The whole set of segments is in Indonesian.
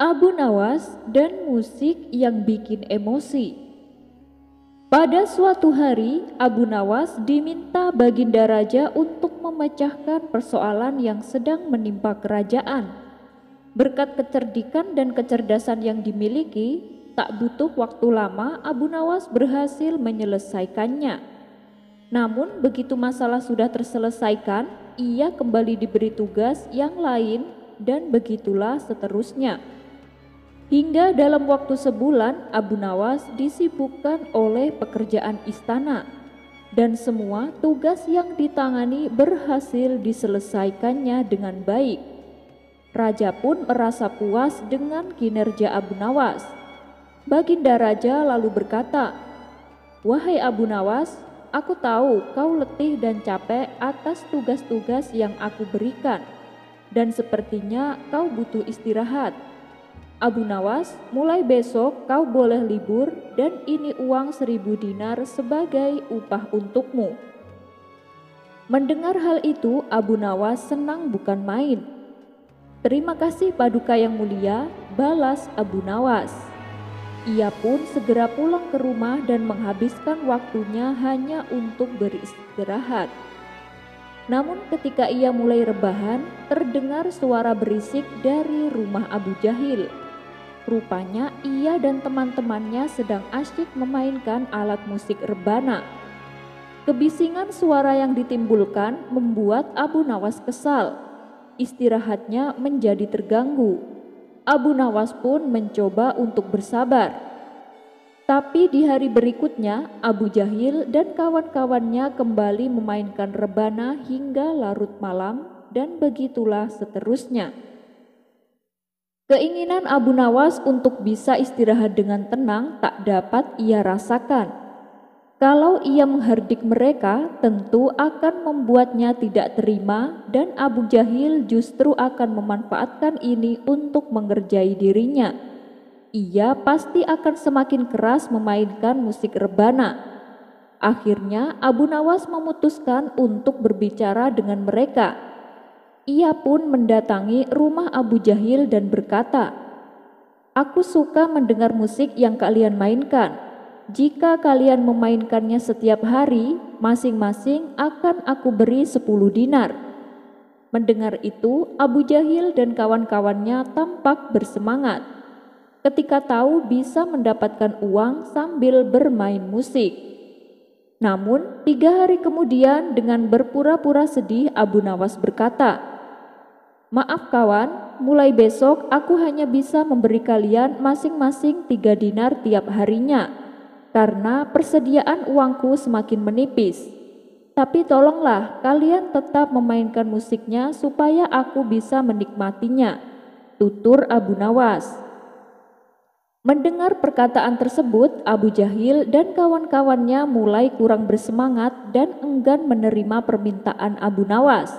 Abu Nawas dan musik yang bikin emosi. Pada suatu hari, Abu Nawas diminta Baginda Raja untuk memecahkan persoalan yang sedang menimpa kerajaan. Berkat kecerdikan dan kecerdasan yang dimiliki, tak butuh waktu lama Abu Nawas berhasil menyelesaikannya. Namun begitu masalah sudah terselesaikan, ia kembali diberi tugas yang lain dan begitulah seterusnya. Hingga dalam waktu sebulan, Abu Nawas disibukkan oleh pekerjaan istana dan semua tugas yang ditangani berhasil diselesaikannya dengan baik. Raja pun merasa puas dengan kinerja Abu Nawas. Baginda Raja lalu berkata, "Wahai Abu Nawas, aku tahu kau letih dan capek atas tugas-tugas yang aku berikan, dan sepertinya kau butuh istirahat. Abu Nawas, mulai besok kau boleh libur dan ini uang 1.000 dinar sebagai upah untukmu." Mendengar hal itu, Abu Nawas senang bukan main. "Terima kasih Paduka yang mulia," balas Abu Nawas. Ia pun segera pulang ke rumah dan menghabiskan waktunya hanya untuk beristirahat. Namun ketika ia mulai rebahan, terdengar suara berisik dari rumah Abu Jahil. Rupanya ia dan teman-temannya sedang asyik memainkan alat musik rebana. Kebisingan suara yang ditimbulkan membuat Abu Nawas kesal. Istirahatnya menjadi terganggu. Abu Nawas pun mencoba untuk bersabar. Tapi di hari berikutnya, Abu Jahil dan kawan-kawannya kembali memainkan rebana hingga larut malam dan begitulah seterusnya. Keinginan Abu Nawas untuk bisa istirahat dengan tenang tak dapat ia rasakan. Kalau ia menghardik mereka, tentu akan membuatnya tidak terima dan Abu Jahil justru akan memanfaatkan ini untuk mengerjai dirinya. Ia pasti akan semakin keras memainkan musik rebana. Akhirnya Abu Nawas memutuskan untuk berbicara dengan mereka. Ia pun mendatangi rumah Abu Jahil dan berkata, "Aku suka mendengar musik yang kalian mainkan. Jika kalian memainkannya setiap hari, masing-masing akan aku beri 10 dinar." Mendengar itu, Abu Jahil dan kawan-kawannya tampak bersemangat ketika tahu bisa mendapatkan uang sambil bermain musik. Namun 3 hari kemudian dengan berpura-pura sedih Abu Nawas berkata, "Maaf kawan, mulai besok aku hanya bisa memberi kalian masing-masing 3 dinar tiap harinya, karena persediaan uangku semakin menipis. Tapi tolonglah kalian tetap memainkan musiknya supaya aku bisa menikmatinya," tutur Abu Nawas. Mendengar perkataan tersebut, Abu Jahil dan kawan-kawannya mulai kurang bersemangat dan enggan menerima permintaan Abu Nawas.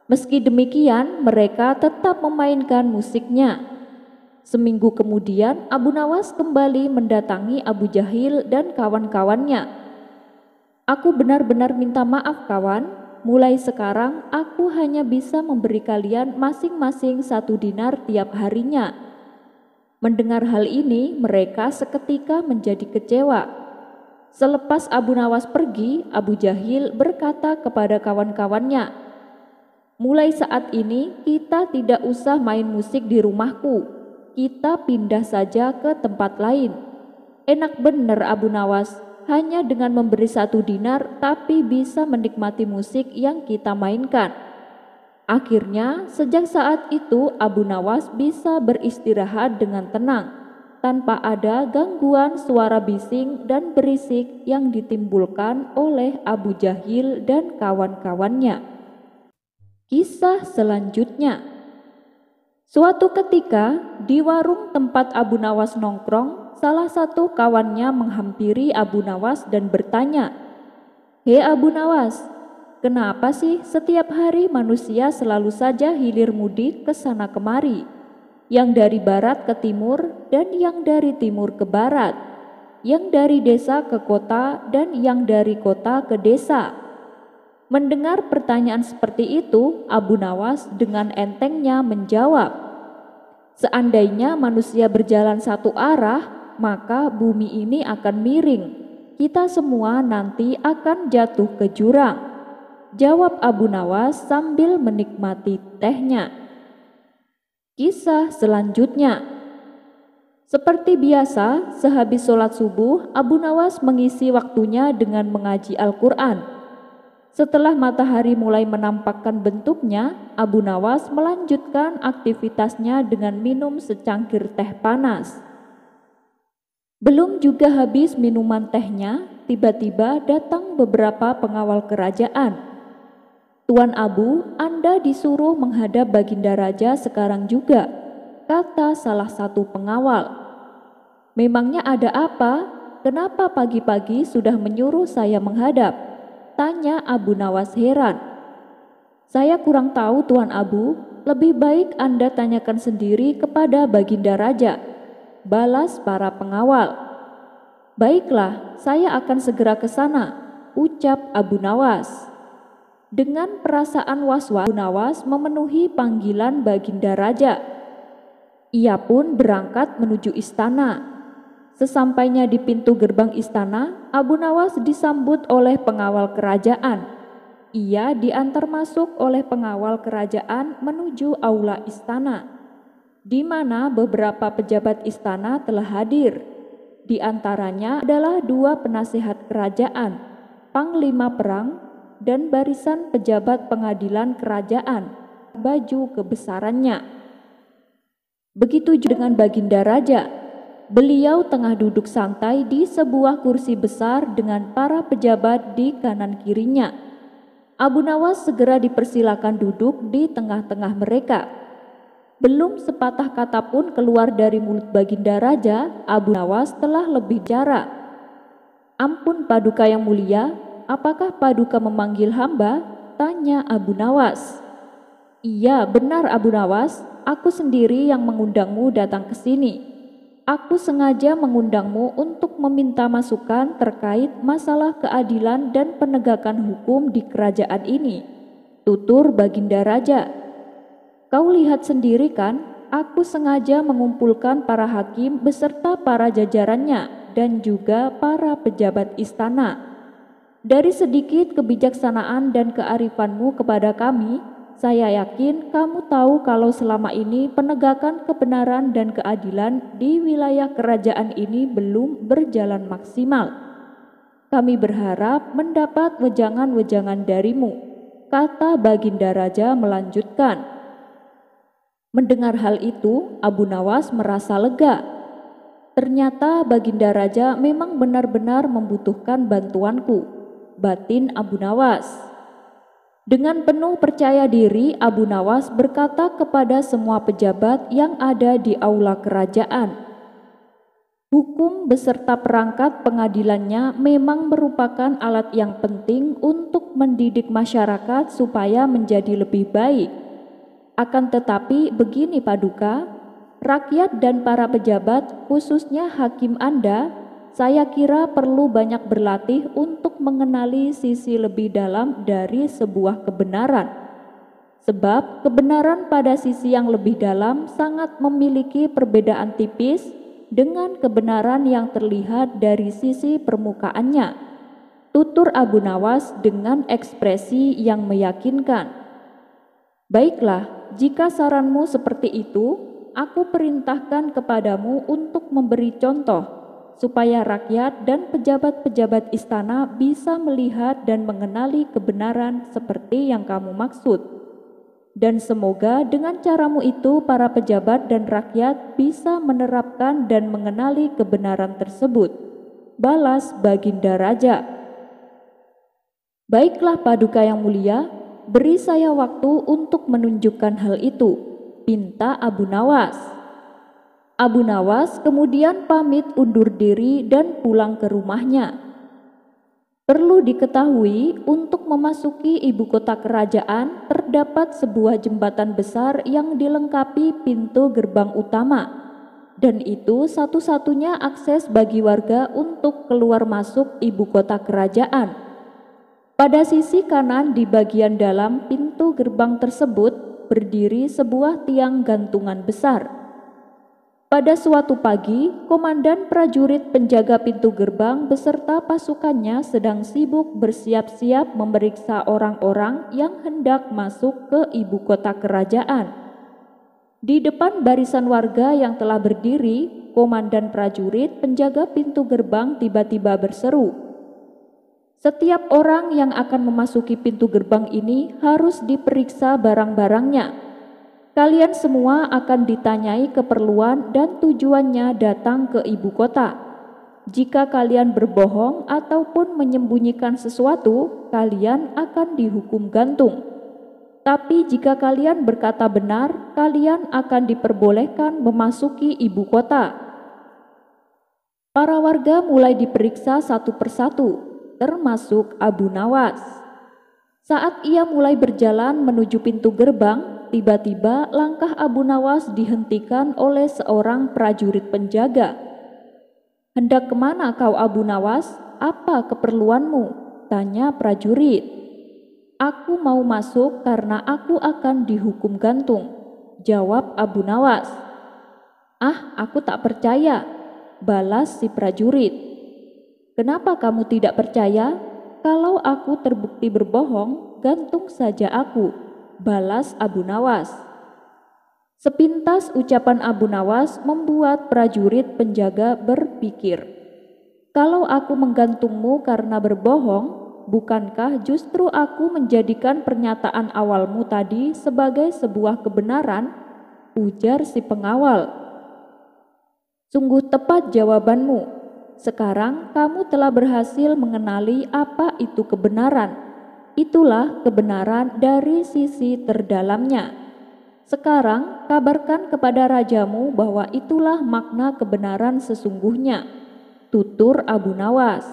Meski demikian, mereka tetap memainkan musiknya. Seminggu kemudian, Abu Nawas kembali mendatangi Abu Jahil dan kawan-kawannya. "Aku benar-benar minta maaf kawan, mulai sekarang aku hanya bisa memberi kalian masing-masing 1 dinar tiap harinya." Mendengar hal ini, mereka seketika menjadi kecewa. Selepas Abu Nawas pergi, Abu Jahil berkata kepada kawan-kawannya, "Mulai saat ini kita tidak usah main musik di rumahku. Kita pindah saja ke tempat lain." Enak bener Abu Nawas, hanya dengan memberi 1 dinar tapi bisa menikmati musik yang kita mainkan. Akhirnya, sejak saat itu Abu Nawas bisa beristirahat dengan tenang, tanpa ada gangguan suara bising dan berisik yang ditimbulkan oleh Abu Jahil dan kawan-kawannya. Kisah selanjutnya. Suatu ketika, di warung tempat Abu Nawas nongkrong, salah satu kawannya menghampiri Abu Nawas dan bertanya, "Hei Abu Nawas, kenapa sih setiap hari manusia selalu saja hilir mudik ke sana kemari, yang dari barat ke timur dan yang dari timur ke barat, yang dari desa ke kota dan yang dari kota ke desa?" Mendengar pertanyaan seperti itu, Abu Nawas dengan entengnya menjawab, Seandainya manusia berjalan satu arah, maka bumi ini akan miring. Kita semua nanti akan jatuh ke jurang, jawab Abu Nawas sambil menikmati tehnya. Kisah selanjutnya. Seperti biasa, sehabis sholat subuh, Abu Nawas mengisi waktunya dengan mengaji Al-Quran. Setelah matahari mulai menampakkan bentuknya, Abu Nawas melanjutkan aktivitasnya dengan minum secangkir teh panas. Belum juga habis minuman tehnya, tiba-tiba datang beberapa pengawal kerajaan. "Tuan Abu, Anda disuruh menghadap Baginda Raja sekarang juga," kata salah satu pengawal. "Memangnya ada apa? Kenapa pagi-pagi sudah menyuruh saya menghadap?" tanya Abu Nawas heran. "Saya kurang tahu Tuan Abu, lebih baik Anda tanyakan sendiri kepada Baginda Raja," balas para pengawal. "Baiklah, saya akan segera ke sana," ucap Abu Nawas. Dengan perasaan was-was, Abu Nawas memenuhi panggilan Baginda Raja. Ia pun berangkat menuju istana. Sesampainya di pintu gerbang istana, Abu Nawas disambut oleh pengawal kerajaan. Ia diantar masuk oleh pengawal kerajaan menuju aula istana, di mana beberapa pejabat istana telah hadir. Di antaranya adalah 2 penasehat kerajaan, panglima perang, dan barisan pejabat pengadilan kerajaan, baju kebesarannya. Begitu juga dengan Baginda Raja. Beliau tengah duduk santai di sebuah kursi besar dengan para pejabat di kanan kirinya. Abu Nawas segera dipersilakan duduk di tengah-tengah mereka. Belum sepatah kata pun keluar dari mulut Baginda Raja, Abu Nawas telah lebih bicara. "Ampun Paduka yang mulia, apakah Paduka memanggil hamba?" tanya Abu Nawas. "Iya, benar Abu Nawas, aku sendiri yang mengundangmu datang ke sini. Aku sengaja mengundangmu untuk meminta masukan terkait masalah keadilan dan penegakan hukum di kerajaan ini," tutur Baginda Raja. "Kau lihat sendiri kan, aku sengaja mengumpulkan para hakim beserta para jajarannya dan juga para pejabat istana. Dari sedikit kebijaksanaan dan kearifanmu kepada kami, saya yakin kamu tahu kalau selama ini penegakan kebenaran dan keadilan di wilayah kerajaan ini belum berjalan maksimal. Kami berharap mendapat wejangan-wejangan darimu," kata Baginda Raja melanjutkan. Mendengar hal itu, Abu Nawas merasa lega. Ternyata Baginda Raja memang benar-benar membutuhkan bantuanku, batin Abu Nawas. Dengan penuh percaya diri, Abu Nawas berkata kepada semua pejabat yang ada di aula kerajaan, "Hukum beserta perangkat pengadilannya memang merupakan alat yang penting untuk mendidik masyarakat supaya menjadi lebih baik. Akan tetapi begini Paduka, rakyat dan para pejabat, khususnya hakim Anda, saya kira perlu banyak berlatih untuk mengenali sisi lebih dalam dari sebuah kebenaran. Sebab kebenaran pada sisi yang lebih dalam sangat memiliki perbedaan tipis dengan kebenaran yang terlihat dari sisi permukaannya," tutur Abu Nawas dengan ekspresi yang meyakinkan. "Baiklah, jika saranmu seperti itu, aku perintahkan kepadamu untuk memberi contoh supaya rakyat dan pejabat-pejabat istana bisa melihat dan mengenali kebenaran seperti yang kamu maksud. Dan semoga dengan caramu itu para pejabat dan rakyat bisa menerapkan dan mengenali kebenaran tersebut," balas Baginda Raja. "Baiklah Paduka yang mulia, beri saya waktu untuk menunjukkan hal itu," pinta Abu Nawas. Abu Nawas kemudian pamit undur diri dan pulang ke rumahnya. Perlu diketahui, untuk memasuki ibu kota kerajaan terdapat sebuah jembatan besar yang dilengkapi pintu gerbang utama, dan itu satu-satunya akses bagi warga untuk keluar masuk ibu kota kerajaan. Pada sisi kanan di bagian dalam pintu gerbang tersebut berdiri sebuah tiang gantungan besar. Pada suatu pagi, komandan prajurit penjaga pintu gerbang beserta pasukannya sedang sibuk bersiap-siap memeriksa orang-orang yang hendak masuk ke ibu kota kerajaan. Di depan barisan warga yang telah berdiri, komandan prajurit penjaga pintu gerbang tiba-tiba berseru, "Setiap orang yang akan memasuki pintu gerbang ini harus diperiksa barang-barangnya. Kalian semua akan ditanyai keperluan dan tujuannya datang ke ibu kota. Jika kalian berbohong ataupun menyembunyikan sesuatu, kalian akan dihukum gantung. Tapi jika kalian berkata benar, kalian akan diperbolehkan memasuki ibu kota." Para warga mulai diperiksa satu persatu, termasuk Abu Nawas. Saat ia mulai berjalan menuju pintu gerbang, tiba-tiba langkah Abu Nawas dihentikan oleh seorang prajurit penjaga. "Hendak kemana kau, Abu Nawas? Apa keperluanmu?" tanya prajurit. "Aku mau masuk karena aku akan dihukum gantung," jawab Abu Nawas. "Ah, aku tak percaya," balas si prajurit. "Kenapa kamu tidak percaya? Kalau aku terbukti berbohong, gantung saja aku," balas Abu Nawas. Sepintas ucapan Abu Nawas membuat prajurit penjaga berpikir, "Kalau aku menggantungmu karena berbohong, bukankah justru aku menjadikan pernyataan awalmu tadi sebagai sebuah kebenaran?" ujar si pengawal. "Sungguh tepat jawabanmu. Sekarang kamu telah berhasil mengenali apa itu kebenaran. Itulah kebenaran dari sisi terdalamnya. Sekarang kabarkan kepada rajamu bahwa itulah makna kebenaran sesungguhnya," tutur Abu Nawas.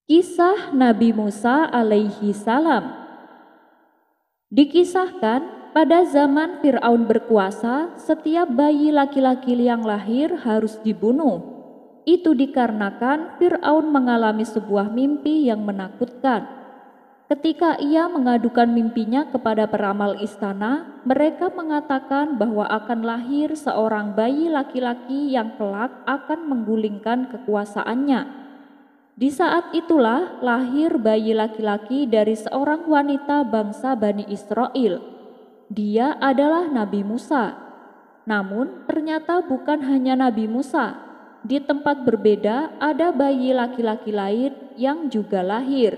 Kisah Nabi Musa alaihi salam. Dikisahkan pada zaman Fir'aun berkuasa, setiap bayi laki-laki yang lahir harus dibunuh. Itu dikarenakan Fir'aun mengalami sebuah mimpi yang menakutkan. Ketika ia mengadukan mimpinya kepada peramal istana, mereka mengatakan bahwa akan lahir seorang bayi laki-laki yang kelak akan menggulingkan kekuasaannya. Di saat itulah lahir bayi laki-laki dari seorang wanita bangsa Bani Israel. Dia adalah Nabi Musa. Namun ternyata bukan hanya Nabi Musa. Di tempat berbeda ada bayi laki-laki lain yang juga lahir.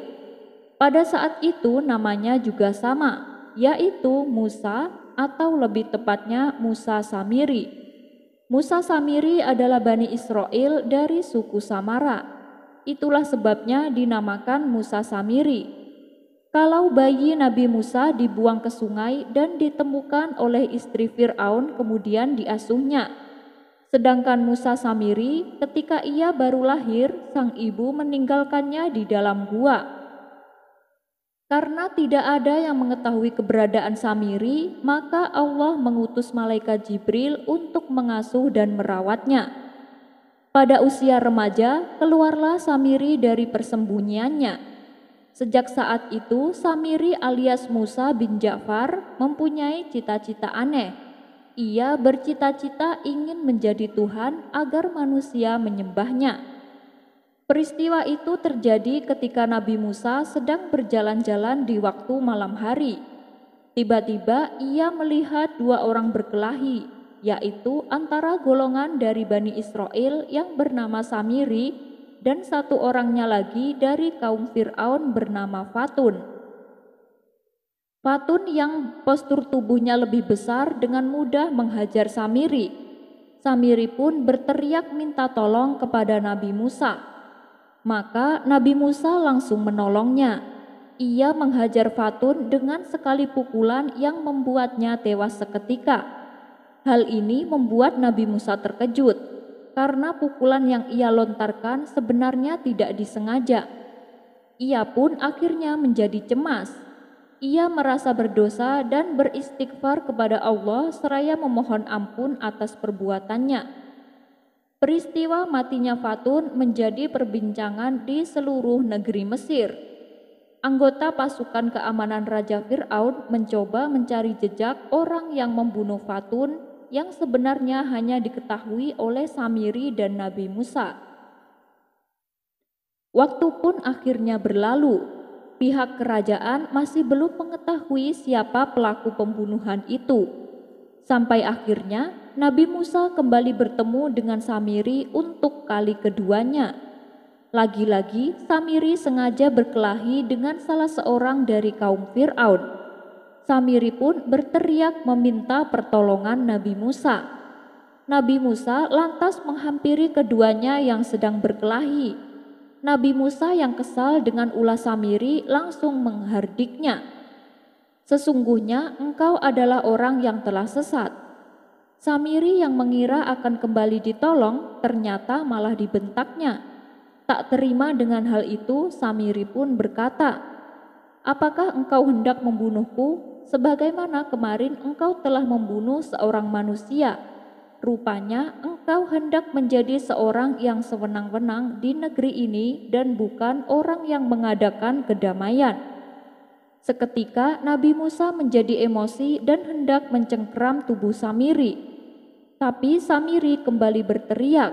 Pada saat itu namanya juga sama, yaitu Musa atau lebih tepatnya Musa Samiri. Musa Samiri adalah Bani Israel dari suku Samara. Itulah sebabnya dinamakan Musa Samiri. Kalau bayi Nabi Musa dibuang ke sungai dan ditemukan oleh istri Fir'aun kemudian diasuhnya. Sedangkan Musa Samiri ketika ia baru lahir, sang ibu meninggalkannya di dalam gua. Karena tidak ada yang mengetahui keberadaan Samiri, maka Allah mengutus malaikat Jibril untuk mengasuh dan merawatnya. Pada usia remaja, keluarlah Samiri dari persembunyiannya. Sejak saat itu, Samiri alias Musa bin Ja'far mempunyai cita-cita aneh. Ia bercita-cita ingin menjadi Tuhan agar manusia menyembahnya. Peristiwa itu terjadi ketika Nabi Musa sedang berjalan-jalan di waktu malam hari. Tiba-tiba ia melihat dua orang berkelahi, yaitu antara golongan dari Bani Israel yang bernama Samiri dan satu orangnya lagi dari kaum Fir'aun bernama Fatun. Fatun yang postur tubuhnya lebih besar dengan mudah menghajar Samiri. Samiri pun berteriak minta tolong kepada Nabi Musa. Maka Nabi Musa langsung menolongnya. Ia menghajar Fatun dengan sekali pukulan yang membuatnya tewas seketika. Hal ini membuat Nabi Musa terkejut, karena pukulan yang ia lontarkan sebenarnya tidak disengaja. Ia pun akhirnya menjadi cemas. Ia merasa berdosa dan beristighfar kepada Allah seraya memohon ampun atas perbuatannya. Peristiwa matinya Fatun menjadi perbincangan di seluruh negeri Mesir. Anggota pasukan keamanan Raja Fir'aun mencoba mencari jejak orang yang membunuh Fatun, yang sebenarnya hanya diketahui oleh Samiri dan Nabi Musa. Waktu pun akhirnya berlalu. Pihak kerajaan masih belum mengetahui siapa pelaku pembunuhan itu. Sampai akhirnya Nabi Musa kembali bertemu dengan Samiri untuk kali keduanya. Lagi-lagi Samiri sengaja berkelahi dengan salah seorang dari kaum Fir'aun. Samiri pun berteriak meminta pertolongan Nabi Musa. Nabi Musa lantas menghampiri keduanya yang sedang berkelahi. Nabi Musa yang kesal dengan ulah Samiri langsung menghardiknya. Sesungguhnya engkau adalah orang yang telah sesat. Samiri yang mengira akan kembali ditolong ternyata malah dibentaknya. Tak terima dengan hal itu, Samiri pun berkata, "Apakah engkau hendak membunuhku sebagaimana kemarin engkau telah membunuh seorang manusia? Rupanya engkau hendak menjadi seorang yang sewenang-wenang di negeri ini dan bukan orang yang mengadakan kedamaian." Seketika Nabi Musa menjadi emosi dan hendak mencengkeram tubuh Samiri. Tapi Samiri kembali berteriak,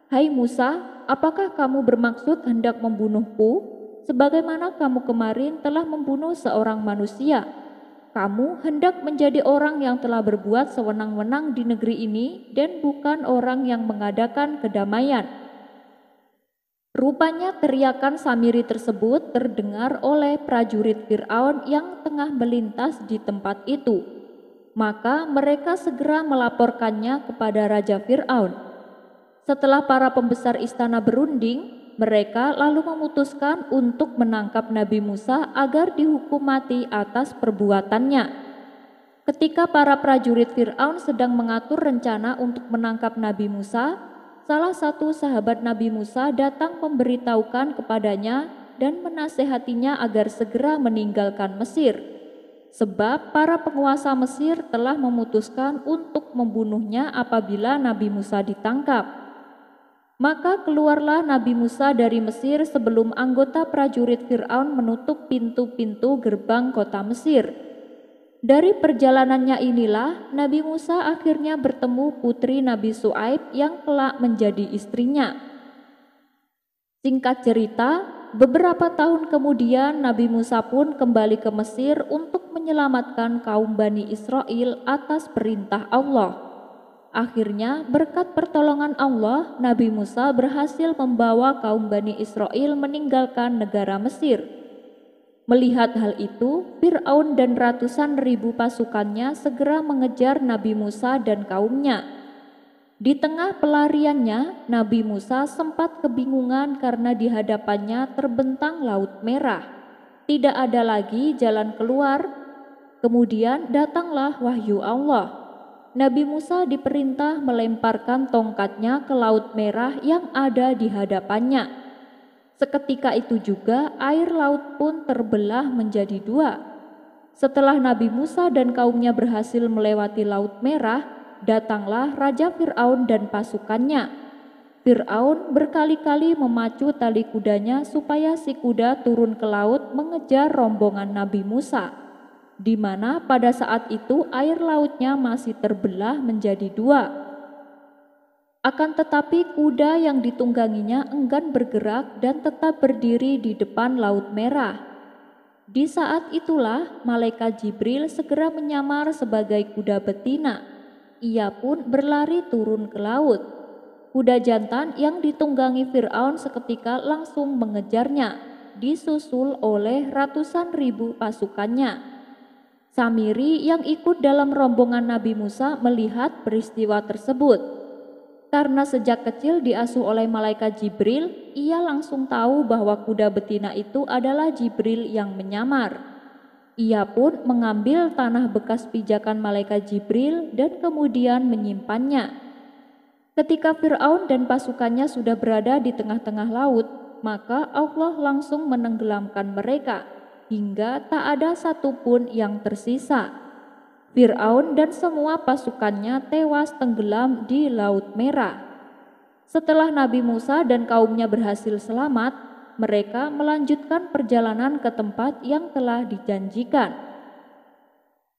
"Hai Musa, apakah kamu bermaksud hendak membunuhku sebagaimana kamu kemarin telah membunuh seorang manusia? Kamu hendak menjadi orang yang telah berbuat sewenang-wenang di negeri ini dan bukan orang yang mengadakan kedamaian." Rupanya teriakan Samiri tersebut terdengar oleh prajurit Fir'aun yang tengah melintas di tempat itu. Maka mereka segera melaporkannya kepada Raja Fir'aun. Setelah para pembesar istana berunding, mereka lalu memutuskan untuk menangkap Nabi Musa agar dihukum mati atas perbuatannya. Ketika para prajurit Fir'aun sedang mengatur rencana untuk menangkap Nabi Musa, salah satu sahabat Nabi Musa datang memberitahukan kepadanya dan menasehatinya agar segera meninggalkan Mesir, sebab para penguasa Mesir telah memutuskan untuk membunuhnya apabila Nabi Musa ditangkap. Maka keluarlah Nabi Musa dari Mesir sebelum anggota prajurit Fir'aun menutup pintu-pintu gerbang kota Mesir. Dari perjalanannya inilah Nabi Musa akhirnya bertemu putri Nabi Syuaib yang kelak menjadi istrinya. Singkat cerita, beberapa tahun kemudian Nabi Musa pun kembali ke Mesir untuk menyelamatkan kaum Bani Israel atas perintah Allah. Akhirnya berkat pertolongan Allah, Nabi Musa berhasil membawa kaum Bani Israel meninggalkan negara Mesir. Melihat hal itu, Fir'aun dan ratusan ribu pasukannya segera mengejar Nabi Musa dan kaumnya. Di tengah pelariannya, Nabi Musa sempat kebingungan karena di hadapannya terbentang Laut Merah. Tidak ada lagi jalan keluar. Kemudian datanglah wahyu Allah. Nabi Musa diperintah melemparkan tongkatnya ke Laut Merah yang ada di hadapannya. Seketika itu juga air laut pun terbelah menjadi dua. Setelah Nabi Musa dan kaumnya berhasil melewati Laut Merah, datanglah Raja Fir'aun dan pasukannya. Fir'aun berkali-kali memacu tali kudanya supaya si kuda turun ke laut mengejar rombongan Nabi Musa, di mana pada saat itu air lautnya masih terbelah menjadi dua. Akan tetapi kuda yang ditungganginya enggan bergerak dan tetap berdiri di depan Laut Merah. Di saat itulah malaikat Jibril segera menyamar sebagai kuda betina. Ia pun berlari turun ke laut. Kuda jantan yang ditunggangi Fir'aun seketika langsung mengejarnya, disusul oleh ratusan ribu pasukannya. Samiri yang ikut dalam rombongan Nabi Musa melihat peristiwa tersebut. Karena sejak kecil diasuh oleh malaikat Jibril, ia langsung tahu bahwa kuda betina itu adalah Jibril yang menyamar. Ia pun mengambil tanah bekas pijakan malaikat Jibril dan kemudian menyimpannya. Ketika Fir'aun dan pasukannya sudah berada di tengah-tengah laut, maka Allah langsung menenggelamkan mereka, hingga tak ada satupun yang tersisa. Fir'aun dan semua pasukannya tewas tenggelam di Laut Merah. Setelah Nabi Musa dan kaumnya berhasil selamat, mereka melanjutkan perjalanan ke tempat yang telah dijanjikan.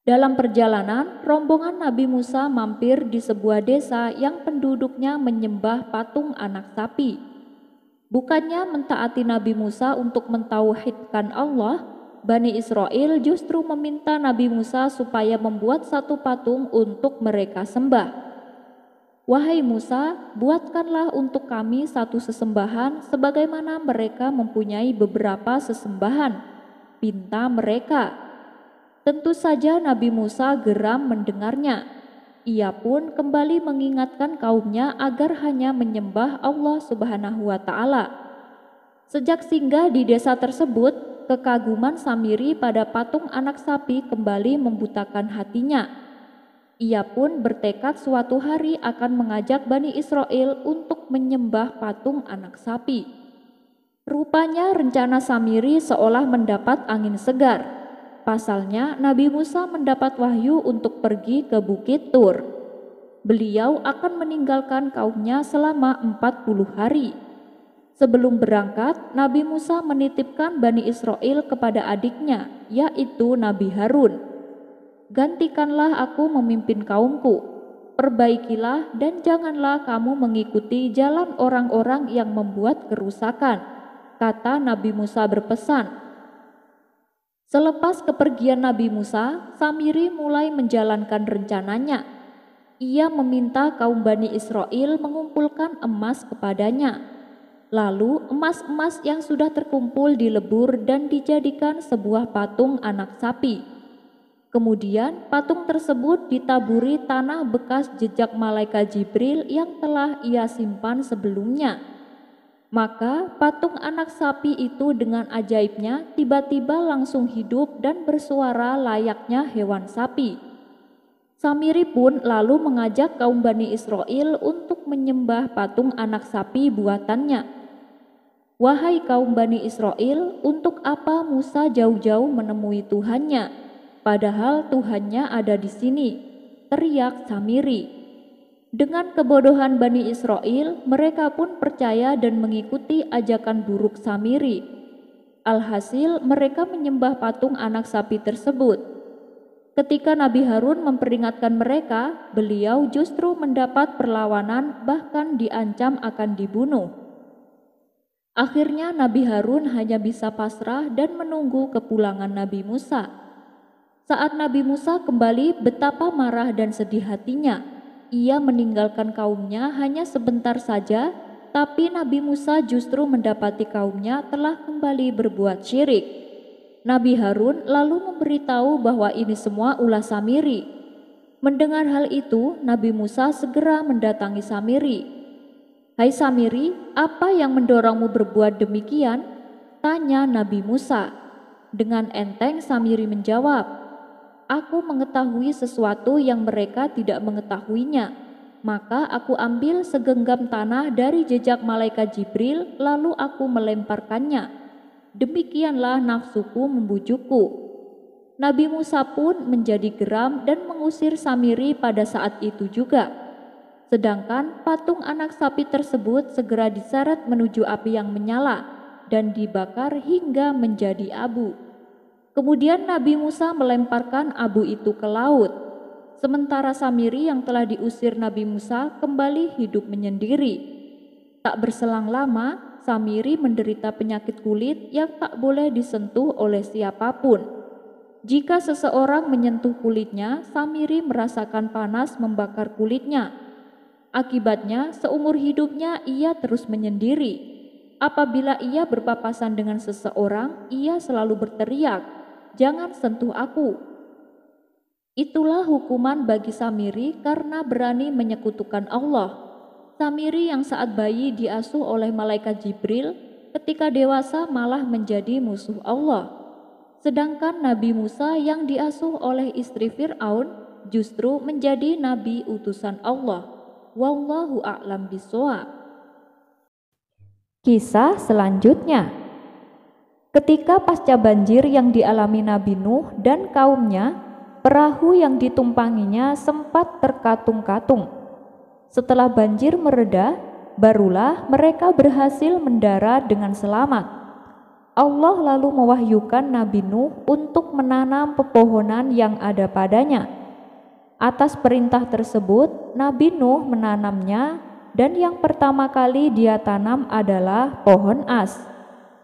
Dalam perjalanan, rombongan Nabi Musa mampir di sebuah desa yang penduduknya menyembah patung anak sapi. Bukannya mentaati Nabi Musa untuk mentauhidkan Allah, Bani Israel justru meminta Nabi Musa supaya membuat satu patung untuk mereka sembah. "Wahai Musa, buatkanlah untuk kami satu sesembahan sebagaimana mereka mempunyai beberapa sesembahan," pinta mereka. Tentu saja Nabi Musa geram mendengarnya. Ia pun kembali mengingatkan kaumnya agar hanya menyembah Allah Subhanahu wa Ta'ala. Sejak singgah di desa tersebut, kekaguman Samiri pada patung anak sapi kembali membutakan hatinya. Ia pun bertekad suatu hari akan mengajak Bani Israel untuk menyembah patung anak sapi. Rupanya rencana Samiri seolah mendapat angin segar. Pasalnya, Nabi Musa mendapat wahyu untuk pergi ke Bukit Tur. Beliau akan meninggalkan kaumnya selama 40 hari. Sebelum berangkat, Nabi Musa menitipkan Bani Israel kepada adiknya, yaitu Nabi Harun. "Gantikanlah aku memimpin kaumku. Perbaikilah dan janganlah kamu mengikuti jalan orang-orang yang membuat kerusakan," kata Nabi Musa berpesan. Selepas kepergian Nabi Musa, Samiri mulai menjalankan rencananya. Ia meminta kaum Bani Israel mengumpulkan emas kepadanya. Lalu emas-emas yang sudah terkumpul dilebur dan dijadikan sebuah patung anak sapi. Kemudian patung tersebut ditaburi tanah bekas jejak malaikat Jibril yang telah ia simpan sebelumnya. Maka patung anak sapi itu dengan ajaibnya tiba-tiba langsung hidup dan bersuara layaknya hewan sapi. Samiri pun lalu mengajak kaum Bani Israel untuk menyembah patung anak sapi buatannya. "Wahai kaum Bani Israel, untuk apa Musa jauh-jauh menemui Tuhannya? Padahal Tuhannya ada di sini," teriak Samiri. Dengan kebodohan Bani Israel, mereka pun percaya dan mengikuti ajakan buruk Samiri. Alhasil, mereka menyembah patung anak sapi tersebut. Ketika Nabi Harun memperingatkan mereka, beliau justru mendapat perlawanan, bahkan diancam akan dibunuh. Akhirnya Nabi Harun hanya bisa pasrah dan menunggu kepulangan Nabi Musa. Saat Nabi Musa kembali, betapa marah dan sedih hatinya. Ia meninggalkan kaumnya hanya sebentar saja, tapi Nabi Musa justru mendapati kaumnya telah kembali berbuat syirik. Nabi Harun lalu memberitahu bahwa ini semua ulah Samiri. Mendengar hal itu, Nabi Musa segera mendatangi Samiri. "Hai Samiri, apa yang mendorongmu berbuat demikian?" tanya Nabi Musa. Dengan enteng Samiri menjawab, "Aku mengetahui sesuatu yang mereka tidak mengetahuinya. Maka aku ambil segenggam tanah dari jejak malaikat Jibril, lalu aku melemparkannya. Demikianlah nafsuku membujukku." Nabi Musa pun menjadi geram dan mengusir Samiri pada saat itu juga. Sedangkan patung anak sapi tersebut segera diseret menuju api yang menyala dan dibakar hingga menjadi abu. Kemudian Nabi Musa melemparkan abu itu ke laut. Sementara Samiri yang telah diusir Nabi Musa kembali hidup menyendiri. Tak berselang lama, Samiri menderita penyakit kulit yang tak boleh disentuh oleh siapapun. Jika seseorang menyentuh kulitnya, Samiri merasakan panas membakar kulitnya. Akibatnya, seumur hidupnya ia terus menyendiri. Apabila ia berpapasan dengan seseorang, ia selalu berteriak, "Jangan sentuh aku." Itulah hukuman bagi Samiri karena berani menyekutukan Allah. Samiri yang saat bayi diasuh oleh malaikat Jibril, ketika dewasa malah menjadi musuh Allah. Sedangkan Nabi Musa yang diasuh oleh istri Fir'aun justru menjadi nabi utusan Allah. Wallahu a'lam bishawab. Kisah selanjutnya. Ketika pasca banjir yang dialami Nabi Nuh dan kaumnya, perahu yang ditumpanginya sempat terkatung-katung. Setelah banjir mereda, barulah mereka berhasil mendarat dengan selamat. Allah lalu mewahyukan Nabi Nuh untuk menanam pepohonan yang ada padanya. Atas perintah tersebut, Nabi Nuh menanamnya, dan yang pertama kali dia tanam adalah pohon as,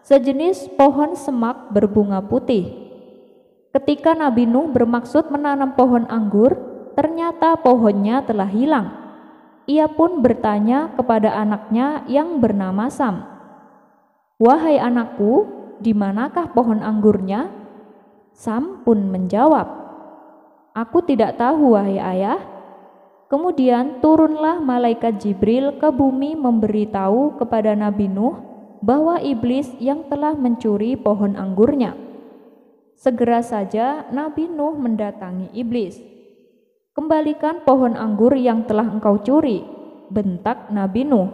sejenis pohon semak berbunga putih. Ketika Nabi Nuh bermaksud menanam pohon anggur, ternyata pohonnya telah hilang. Ia pun bertanya kepada anaknya yang bernama Sam, "Wahai anakku, di manakah pohon anggurnya?" Sam pun menjawab, "Aku tidak tahu, wahai ayah." Kemudian turunlah malaikat Jibril ke bumi memberitahu kepada Nabi Nuh bahwa iblis yang telah mencuri pohon anggurnya. Segera saja Nabi Nuh mendatangi iblis. "Kembalikan pohon anggur yang telah engkau curi," bentak Nabi Nuh.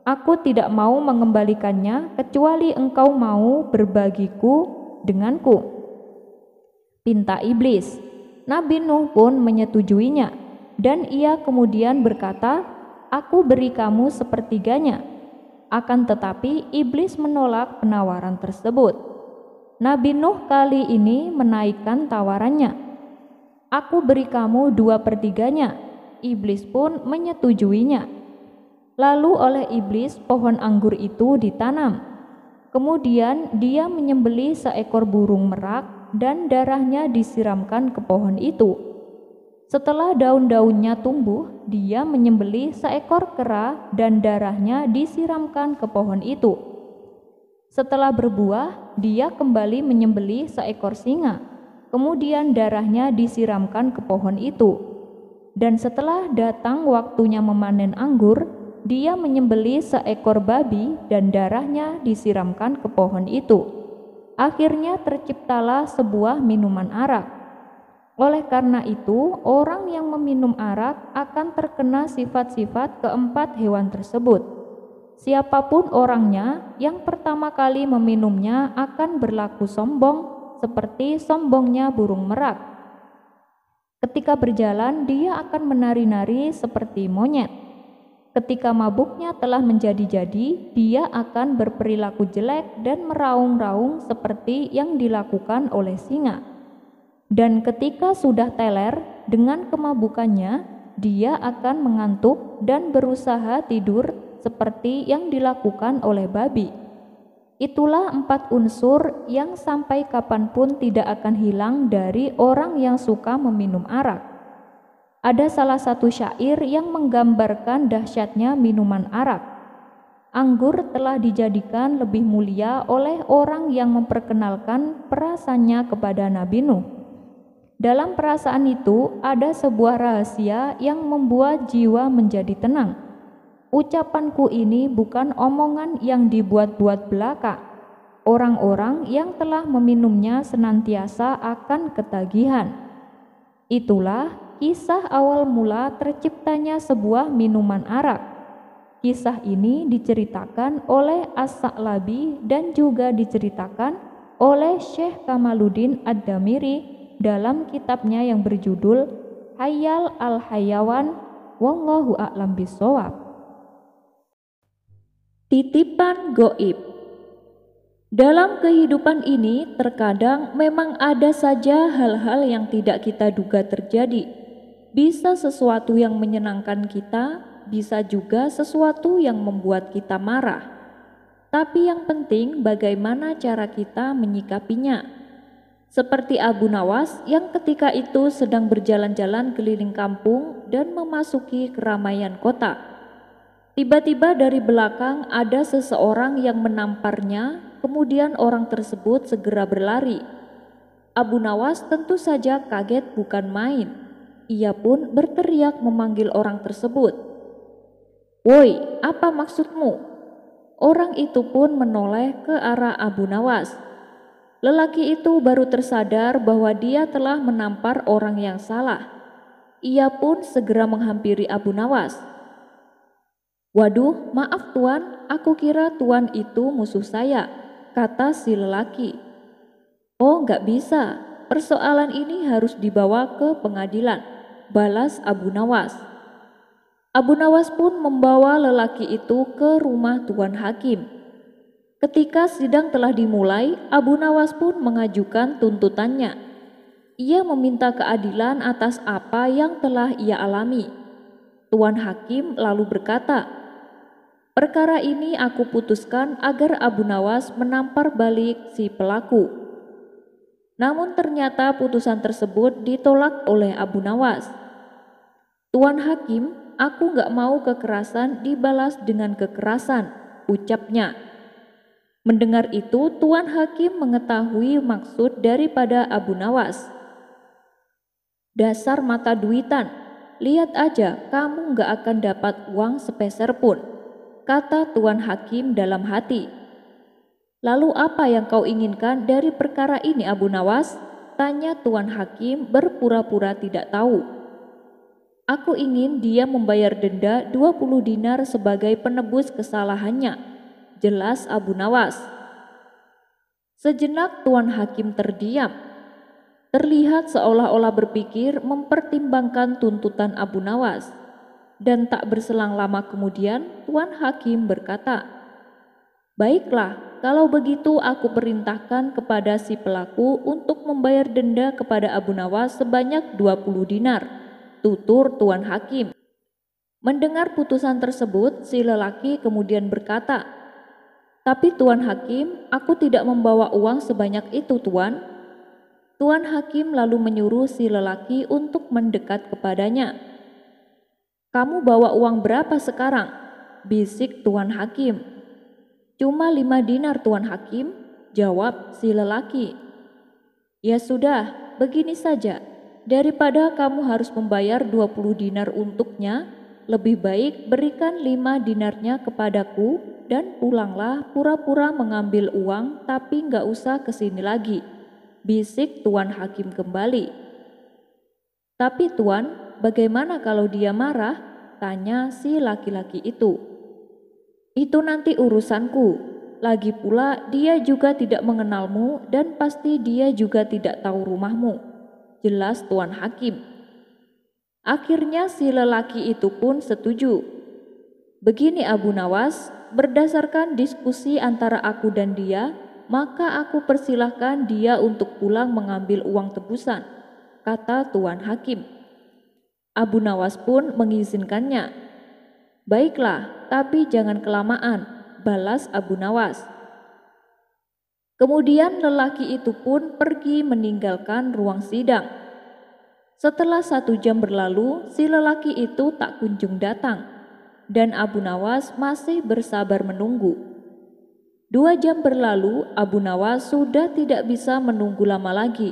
"Aku tidak mau mengembalikannya kecuali engkau mau berbagiku denganku," pinta iblis. Nabi Nuh pun menyetujuinya, dan ia kemudian berkata, "Aku beri kamu sepertiganya." Akan tetapi iblis menolak penawaran tersebut. Nabi Nuh kali ini menaikkan tawarannya, "Aku beri kamu 2/3-nya." Iblis pun menyetujuinya. Lalu oleh iblis pohon anggur itu ditanam. Kemudian dia menyembelih seekor burung merak dan darahnya disiramkan ke pohon itu. Setelah daun-daunnya tumbuh, dia menyembelih seekor kera dan darahnya disiramkan ke pohon itu. Setelah berbuah, dia kembali menyembelih seekor singa, kemudian darahnya disiramkan ke pohon itu. Dan setelah datang waktunya memanen anggur, dia menyembelih seekor babi dan darahnya disiramkan ke pohon itu. Akhirnya terciptalah sebuah minuman arak. Oleh karena itu, orang yang meminum arak akan terkena sifat-sifat keempat hewan tersebut. Siapapun orangnya, yang pertama kali meminumnya akan berlaku sombong seperti sombongnya burung merak. Ketika berjalan, dia akan menari-nari seperti monyet. Ketika mabuknya telah menjadi-jadi, dia akan berperilaku jelek dan meraung-raung seperti yang dilakukan oleh singa. Dan ketika sudah teler dengan kemabukannya, dia akan mengantuk dan berusaha tidur seperti yang dilakukan oleh babi. Itulah 4 unsur yang sampai kapanpun tidak akan hilang dari orang yang suka meminum arak. Ada salah satu syair yang menggambarkan dahsyatnya minuman arak. Anggur telah dijadikan lebih mulia oleh orang yang memperkenalkan perasaannya kepada Nabi Nuh. Dalam perasaan itu ada sebuah rahasia yang membuat jiwa menjadi tenang. Ucapanku ini bukan omongan yang dibuat-buat belaka. Orang-orang yang telah meminumnya senantiasa akan ketagihan. Itulah kisah awal mula terciptanya sebuah minuman arak. Kisah ini diceritakan oleh As-Sa'labi dan juga diceritakan oleh Syekh Kamaluddin Ad-Damiri dalam kitabnya yang berjudul Hayyal al-Hayawan. Wallahu a'lam bishawab. Titipan goib. Dalam kehidupan ini terkadang memang ada saja hal-hal yang tidak kita duga terjadi. Bisa sesuatu yang menyenangkan kita, bisa juga sesuatu yang membuat kita marah. Tapi yang penting bagaimana cara kita menyikapinya. Seperti Abu Nawas yang ketika itu sedang berjalan-jalan keliling kampung dan memasuki keramaian kota. Tiba-tiba dari belakang ada seseorang yang menamparnya, kemudian orang tersebut segera berlari. Abu Nawas tentu saja kaget bukan main. Ia pun berteriak memanggil orang tersebut. "Woi, apa maksudmu?" Orang itu pun menoleh ke arah Abu Nawas. Lelaki itu baru tersadar bahwa dia telah menampar orang yang salah. Ia pun segera menghampiri Abu Nawas. "Waduh, maaf tuan, aku kira tuan itu musuh saya," kata si lelaki. "Oh, nggak bisa, persoalan ini harus dibawa ke pengadilan," balas Abu Nawas. Abu Nawas pun membawa lelaki itu ke rumah tuan hakim. Ketika sidang telah dimulai, Abu Nawas pun mengajukan tuntutannya. Ia meminta keadilan atas apa yang telah ia alami. Tuan Hakim lalu berkata, "Perkara ini aku putuskan agar Abu Nawas menampar balik si pelaku." Namun ternyata putusan tersebut ditolak oleh Abu Nawas. "Tuan Hakim, aku gak mau kekerasan dibalas dengan kekerasan," ucapnya. Mendengar itu, Tuan Hakim mengetahui maksud daripada Abu Nawas. "Dasar mata duitan, lihat aja kamu gak akan dapat uang sepeser pun," kata Tuan Hakim dalam hati. "Lalu apa yang kau inginkan dari perkara ini, Abu Nawas?" tanya Tuan Hakim berpura-pura tidak tahu. "Aku ingin dia membayar denda 20 dinar sebagai penebus kesalahannya," jelas Abu Nawas. Sejenak Tuan Hakim terdiam. Terlihat seolah-olah berpikir mempertimbangkan tuntutan Abu Nawas. Dan tak berselang lama kemudian Tuan Hakim berkata, "Baiklah, kalau begitu aku perintahkan kepada si pelaku untuk membayar denda kepada Abu Nawas sebanyak 20 dinar, tutur Tuan Hakim. Mendengar putusan tersebut, si lelaki kemudian berkata, "Tapi Tuan Hakim, aku tidak membawa uang sebanyak itu, Tuan." Tuan Hakim lalu menyuruh si lelaki untuk mendekat kepadanya. "Kamu bawa uang berapa sekarang?" bisik Tuan Hakim. "Cuma 5 dinar, Tuan Hakim," jawab si lelaki. "Ya sudah, begini saja. Daripada kamu harus membayar 20 dinar untuknya, lebih baik berikan 5 dinarnya kepadaku dan pulanglah pura-pura mengambil uang tapi nggak usah kesini lagi," bisik Tuan Hakim kembali. "Tapi Tuan, bagaimana kalau dia marah?" tanya si laki-laki itu. "Itu nanti urusanku. Lagi pula dia juga tidak mengenalmu dan pasti dia juga tidak tahu rumahmu," jelas Tuan Hakim. Akhirnya si lelaki itu pun setuju. "Begini Abu Nawas, berdasarkan diskusi antara aku dan dia, maka aku persilahkan dia untuk pulang mengambil uang tebusan," kata Tuan Hakim. Abu Nawas pun mengizinkannya. "Baiklah, tapi jangan kelamaan," balas Abu Nawas. Kemudian lelaki itu pun pergi meninggalkan ruang sidang. Setelah 1 jam berlalu, si lelaki itu tak kunjung datang, dan Abu Nawas masih bersabar menunggu. 2 jam berlalu, Abu Nawas sudah tidak bisa menunggu lama lagi.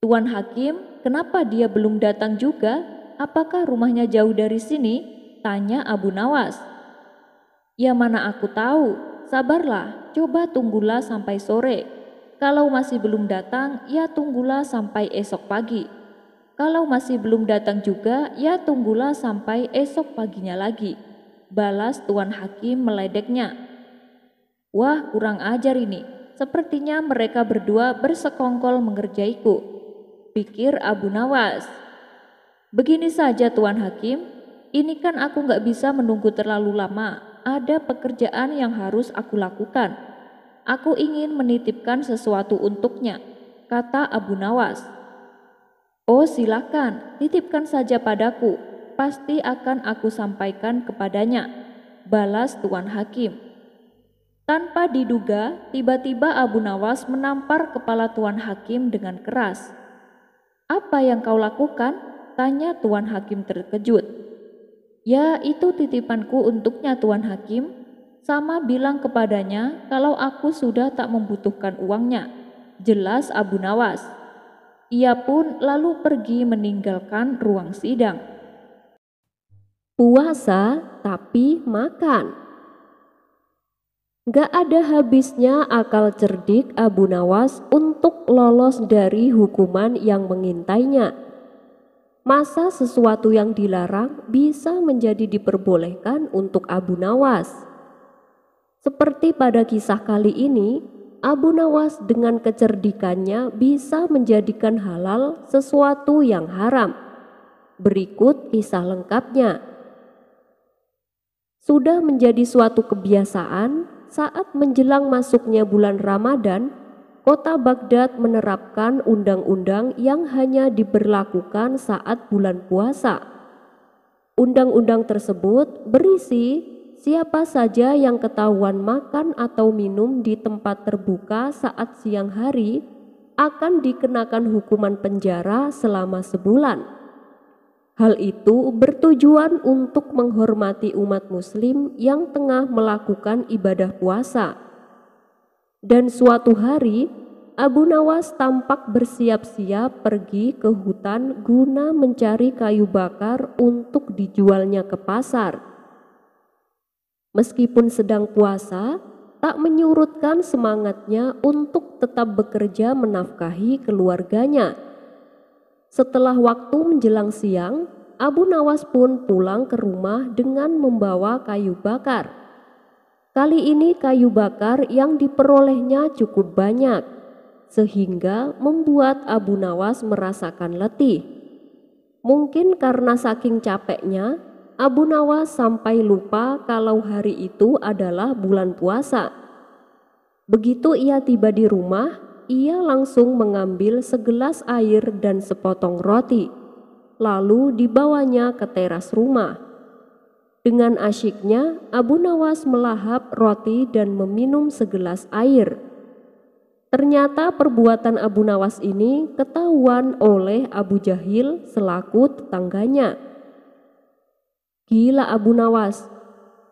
"Tuan Hakim, kenapa dia belum datang juga? Apakah rumahnya jauh dari sini?" tanya Abu Nawas. "Ya mana aku tahu, sabarlah, coba tunggulah sampai sore. Kalau masih belum datang, ya tunggulah sampai esok pagi. Kalau masih belum datang juga, ya tunggulah sampai esok paginya lagi," balas Tuan Hakim meledeknya. "Wah, kurang ajar ini. Sepertinya mereka berdua bersekongkol mengerjaiku," pikir Abu Nawas. "Begini saja Tuan Hakim, ini kan aku gak bisa menunggu terlalu lama. Ada pekerjaan yang harus aku lakukan. Aku ingin menitipkan sesuatu untuknya," kata Abu Nawas. "Oh silakan, titipkan saja padaku, pasti akan aku sampaikan kepadanya," balas Tuan Hakim. Tanpa diduga, tiba-tiba Abu Nawas menampar kepala Tuan Hakim dengan keras. "Apa yang kau lakukan?" tanya Tuan Hakim terkejut. "Ya, itu titipanku untuknya Tuan Hakim. Sama bilang kepadanya kalau aku sudah tak membutuhkan uangnya," jelas Abu Nawas. Ia pun lalu pergi meninggalkan ruang sidang. Puasa tapi makan. Gak ada habisnya akal cerdik Abu Nawas untuk lolos dari hukuman yang mengintainya. Masa sesuatu yang dilarang bisa menjadi diperbolehkan untuk Abu Nawas? Seperti pada kisah kali ini, Abu Nawas dengan kecerdikannya bisa menjadikan halal sesuatu yang haram. Berikut kisah lengkapnya. Sudah menjadi suatu kebiasaan, saat menjelang masuknya bulan Ramadan, kota Baghdad menerapkan undang-undang yang hanya diberlakukan saat bulan puasa. Undang-undang tersebut berisi siapa saja yang ketahuan makan atau minum di tempat terbuka saat siang hari akan dikenakan hukuman penjara selama sebulan. Hal itu bertujuan untuk menghormati umat muslim yang tengah melakukan ibadah puasa. Dan suatu hari, Abu Nawas tampak bersiap-siap pergi ke hutan guna mencari kayu bakar untuk dijualnya ke pasar. Meskipun sedang puasa, tak menyurutkan semangatnya untuk tetap bekerja menafkahi keluarganya. Setelah waktu menjelang siang, Abu Nawas pun pulang ke rumah dengan membawa kayu bakar. Kali ini kayu bakar yang diperolehnya cukup banyak, sehingga membuat Abu Nawas merasakan letih. Mungkin karena saking capeknya, Abu Nawas sampai lupa kalau hari itu adalah bulan puasa. Begitu ia tiba di rumah, ia langsung mengambil segelas air dan sepotong roti, lalu dibawanya ke teras rumah. Dengan asyiknya, Abu Nawas melahap roti dan meminum segelas air. Ternyata perbuatan Abu Nawas ini ketahuan oleh Abu Jahil selaku tetangganya. "Gila Abu Nawas,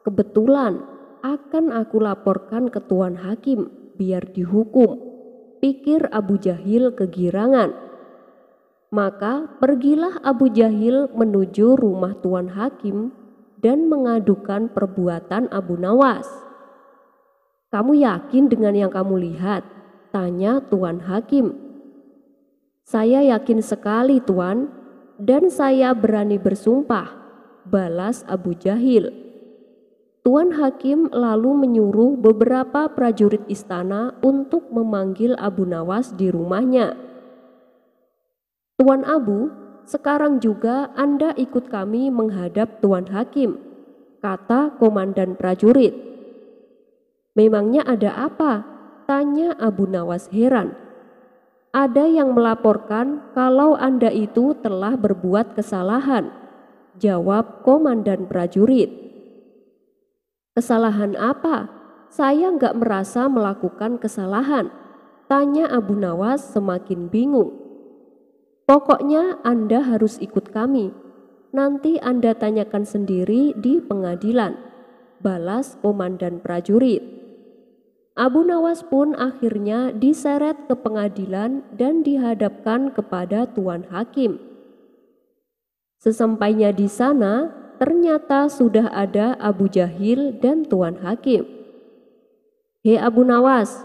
kebetulan akan aku laporkan ke Tuan Hakim biar dihukum," pikir Abu Jahil kegirangan. Maka pergilah Abu Jahil menuju rumah Tuan Hakim dan mengadukan perbuatan Abu Nawas. "Kamu yakin dengan yang kamu lihat?" tanya Tuan Hakim. "Saya yakin sekali Tuan, dan saya berani bersumpah," balas Abu Jahil. Tuan Hakim lalu menyuruh beberapa prajurit istana untuk memanggil Abu Nawas di rumahnya. "Tuan Abu, sekarang juga Anda ikut kami menghadap Tuan Hakim," kata komandan prajurit. "Memangnya ada apa?" tanya Abu Nawas heran. "Ada yang melaporkan kalau Anda itu telah berbuat kesalahan," jawab komandan prajurit. "Kesalahan apa? Saya nggak merasa melakukan kesalahan," tanya Abu Nawas semakin bingung. "Pokoknya Anda harus ikut kami. Nanti Anda tanyakan sendiri di pengadilan," balas komandan prajurit. Abu Nawas pun akhirnya diseret ke pengadilan dan dihadapkan kepada Tuan Hakim. Sesampainya di sana, ternyata sudah ada Abu Jahil dan Tuan Hakim. "Hei Abu Nawas,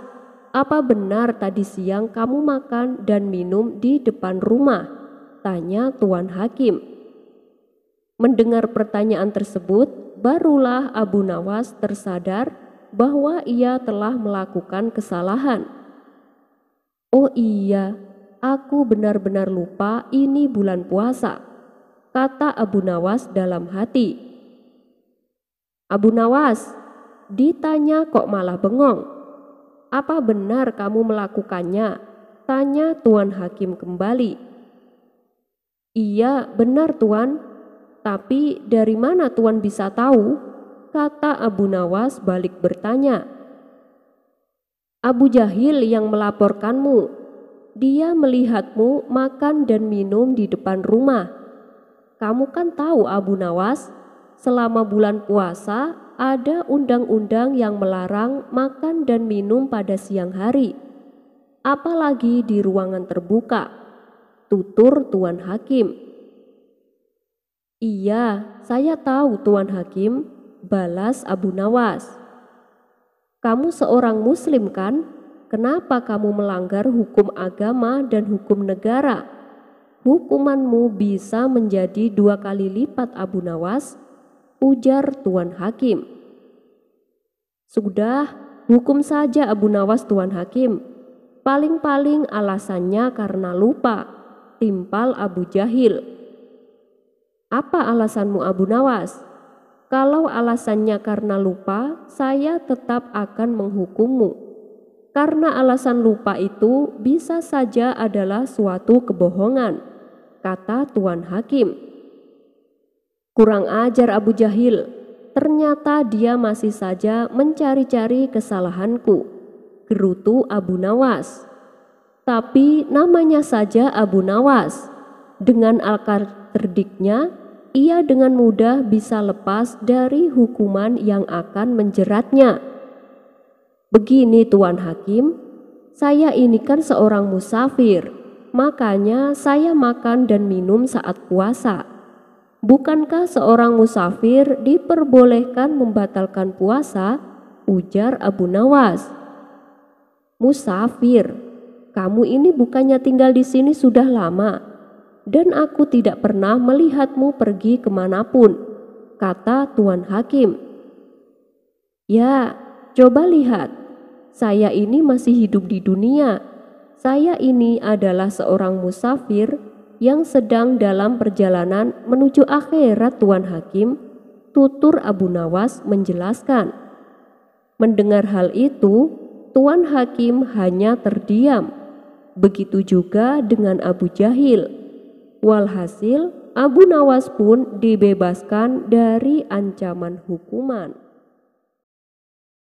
apa benar tadi siang kamu makan dan minum di depan rumah?" tanya Tuan Hakim. Mendengar pertanyaan tersebut, barulah Abu Nawas tersadar bahwa ia telah melakukan kesalahan. "Oh iya, aku benar-benar lupa ini bulan puasa," kata Abu Nawas dalam hati. "Abu Nawas," ditanya kok malah bengong. "Apa benar kamu melakukannya?" tanya Tuan Hakim kembali. "Iya benar Tuan, tapi dari mana Tuan bisa tahu?" kata Abu Nawas balik bertanya. "Abu Jahil yang melaporkanmu. Dia melihatmu makan dan minum di depan rumah. Kamu kan tahu Abu Nawas, selama bulan puasa ada undang-undang yang melarang makan dan minum pada siang hari, apalagi di ruangan terbuka," tutur Tuan Hakim. "Iya, saya tahu Tuan Hakim," balas Abu Nawas. "Kamu seorang muslim kan? Kenapa kamu melanggar hukum agama dan hukum negara? Hukumanmu bisa menjadi 2 kali lipat Abu Nawas," ujar Tuan Hakim. "Sudah, hukum saja Abu Nawas Tuan Hakim. Paling-paling alasannya karena lupa," timpal Abu Jahil. "Apa alasanmu Abu Nawas?" Kalau alasannya karena lupa, saya tetap akan menghukummu. Karena alasan lupa itu bisa saja adalah suatu kebohongan, kata Tuan Hakim. Kurang ajar Abu Jahil, ternyata dia masih saja mencari-cari kesalahanku, gerutu Abu Nawas. Tapi namanya saja Abu Nawas. Dengan akal cerdiknya, ia dengan mudah bisa lepas dari hukuman yang akan menjeratnya. Begini Tuan Hakim, saya ini kan seorang musafir, makanya saya makan dan minum saat puasa. Bukankah seorang musafir diperbolehkan membatalkan puasa? Ujar Abu Nawas. Musafir, kamu ini bukannya tinggal di sini sudah lama, dan aku tidak pernah melihatmu pergi kemanapun, kata Tuan Hakim. Ya, coba lihat, saya ini masih hidup di dunia. Saya ini adalah seorang musafir yang sedang dalam perjalanan menuju akhirat Tuan Hakim, tutur Abu Nawas menjelaskan. Mendengar hal itu, Tuan Hakim hanya terdiam. Begitu juga dengan Abu Jahil. Walhasil, Abu Nawas pun dibebaskan dari ancaman hukuman.